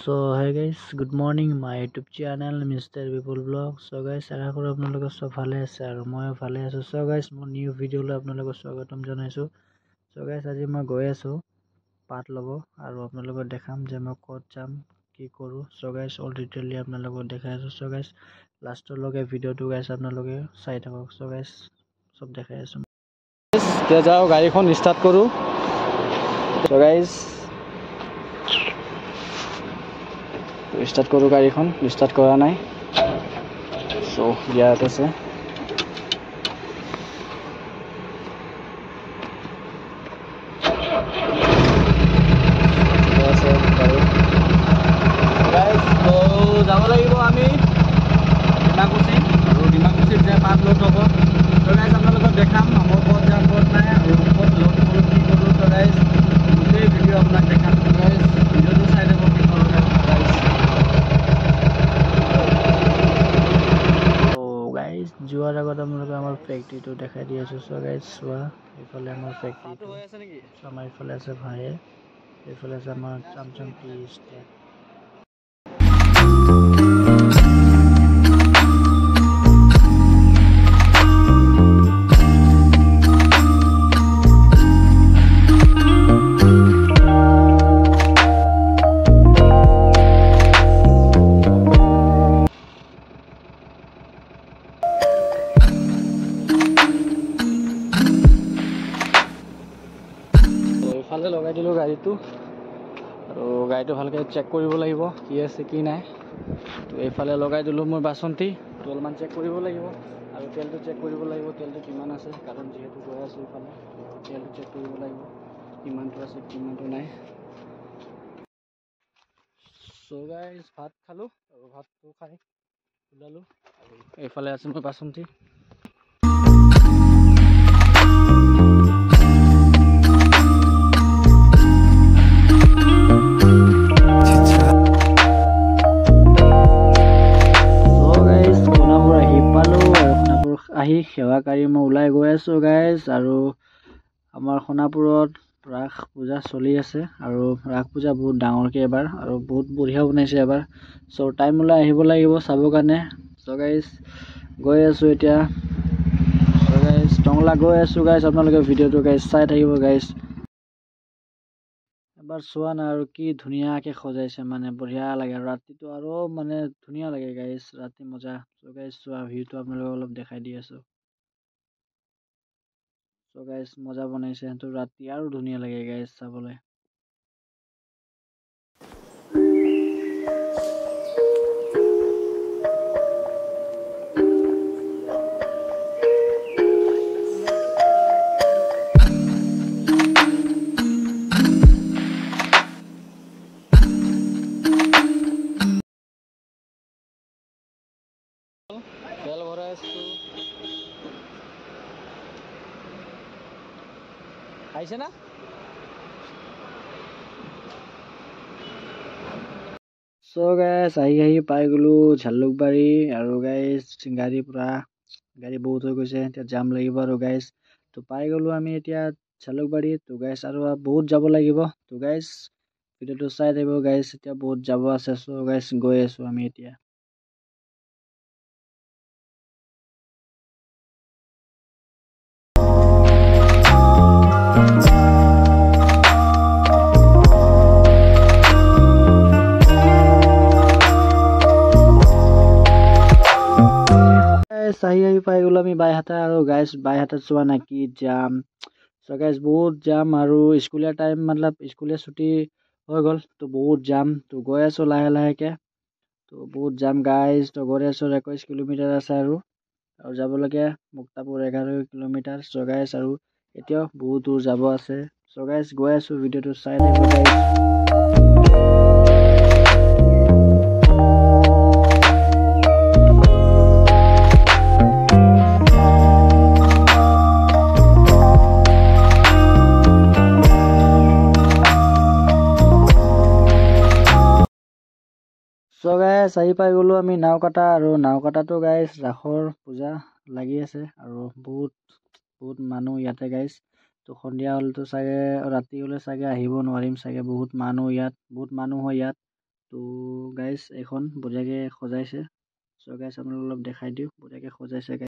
So hey guys, good morning my YouTube channel Mr. Vipul Vlog. So guys, আশা কৰো আপোনালোক সব ভালে আছে আৰু মই ভালে আছো. So guys, মই নিউ ভিডিও লৈ আপোনালোক স্বাগতম জনাইছো. So guys, আজি মই গৈ আছো পাত লব আৰু আপোনালোক দেখাম যে মই ক'ত যাম কি কৰো. So guys, all detailly আপোনালোক দেখাই আছো. So guys, লাষ্টৰ লগে ভিডিওটো guys আপোনালোক চাই থাকক. So guys, সব দেখাই আছো. এতিয়া যাও গাড়ীখন ষ্টাৰ্ট কৰো. So guys, ষ্টাৰ্ট কৰো গাড়ীখন ষ্টাৰ্ট কৰা নাই. সো ইয়াত আছে যাব লাগিব আমি ডিমাকুচি আৰু ডিমাকুচিত যে পাত লোড হ'ব. তো গাইজ আপোনালোকক দেখাম আমাৰ ক'ত যাম ক'ত নাই আৰু ক'ত লোড কৰোঁ কি কৰোঁ. তো গাইজ গোটেই ভিডিঅ' আপোনাক দেখাম. তো গাইজ ভিডিঅ'টো চাই থাকক কি কৰোঁ গাইজ. গাইজ যোৱাৰ আগত আপোনালোক আমাৰ ফেক্টৰীটো দেখাই দি আছো. So guys, চোৱা এইফালে আমাৰ ফেক্টৰীটো হৈ আছে নেকি? আমাৰ এইফালে আছে ভাইয়ে, এইফালে আছে আমাৰ চামচাম টি ষ্টেট. এইফালে লগাই দিলোঁ গাড়ীটো আৰু গাড়ীটো ভালকৈ চেক কৰিব লাগিব কি আছে কি নাই. তো এইফালে লগাই দিলোঁ মোৰ বাচন্তি. তো অলপমান চেক কৰিব লাগিব আৰু তেলটো চেক কৰিব লাগিব তেলটো কিমান আছে, কাৰণ যিহেতু গৈ আছোঁ এইফালে তেলটো চেক কৰিব লাগিব কিমানটো আছে কিমানটো নাই. চ' গাইজ ভাত খালোঁ আৰু ভাতটো খাই ওলালোঁ আৰু এইফালে আছে মোৰ বাচন্তি. আহি সেৱাকাৰী মই ওলাই গৈ আছোঁ গাইজ. আৰু আমাৰ সোণাপুৰত ৰাস পূজা চলি আছে আৰু ৰাস পূজা বহুত ডাঙৰকৈ এবাৰ আৰু বহুত বঢ়িয়া বনাইছে এবাৰ. চ' টাইম ওলাই আহিব লাগিব চাবৰ কাৰণে. চ' গাইজ গৈ আছোঁ এতিয়া. চ' গাইজ টংলা গৈ আছোঁ গাইজ. আপোনালোকে ভিডিঅ'টো গাইজ চাই থাকিব গাইজ. এবাৰ চোৱা না আৰু কি ধুনীয়াকৈ সজাইছে, মানে বঢ়িয়া লাগে আৰু ৰাতিটো আৰু মানে ধুনীয়া লাগে গাইজ, ৰাতি মজা. চ' গাইজ চোৱা ভিউটো আপোনালোকক অলপ দেখাই দি আছোঁ. চ' গাইজ মজা বনাইছে, তো ৰাতি আৰু ধুনীয়া লাগে গাইজ চাবলৈ. তেল ভৰাই আছোঁ. খাইছে না? চ' গাইজ আহি পাই গ'লোঁ ঝালুকবাৰী আৰু গাইজ গাড়ী বহুত হৈ গৈছে, এতিয়া জাম লাগিব আৰু গাইজ. তো পাই গ'লোঁ আমি এতিয়া ঝালুকবাৰী. তো গাইজ আৰু বহুত যাব লাগিব. তো গাইজ ভিডিঅ'টো চাই থাকিব গাইজ, এতিয়া বহুত যাব আছে. চ' গাইজ গৈ আছোঁ আমি এতিয়া. আহি পাই গ'লোঁ আমি বাইহাটা আৰু গাইজ বাইহাটাত চোৱা না কি জাম. চ' গাইজ বহুত জাম আৰু স্কুলীয়া টাইম স্কুলীয়া ছুটি হৈ গ'ল. তো বহুত জাম. তো গৈ আছোঁ লাহেকৈ. তো বহুত জাম গাইজ. তো গৈ আছোঁ 21 কিলোমিটাৰ আছে আৰু যাবলগীয়া মুক্তাপুৰ 11 কিলোমিটাৰ. চ' গাইজ আৰু এতিয়াও বহুত দূৰ যাব আছে. চ' গাইজ গৈ আছোঁ, ভিডিঅ'টো চাই থাকিব গাইজ. চ' গাইজ আহি পাই গ'লোঁ আমি নাওকাটা আৰু নাওকাটাটো গাইজ ৰাসৰ পূজা লাগি আছে আৰু বহুত মানুহ ইয়াতে গাইজ. তো সন্ধিয়া হ'লেতো চাগে ৰাতি হ'লে চাগে আহিব নোৱাৰিম চাগে, বহুত মানুহ হয় ইয়াত. তো তো গাইজ এইখন বঢ়িয়াকৈ সজাইছে। চ' গাইজ আপোনালোকক অলপ দেখাই দিওঁ, বঢ়িয়াকৈ সজাইছে গাইজ।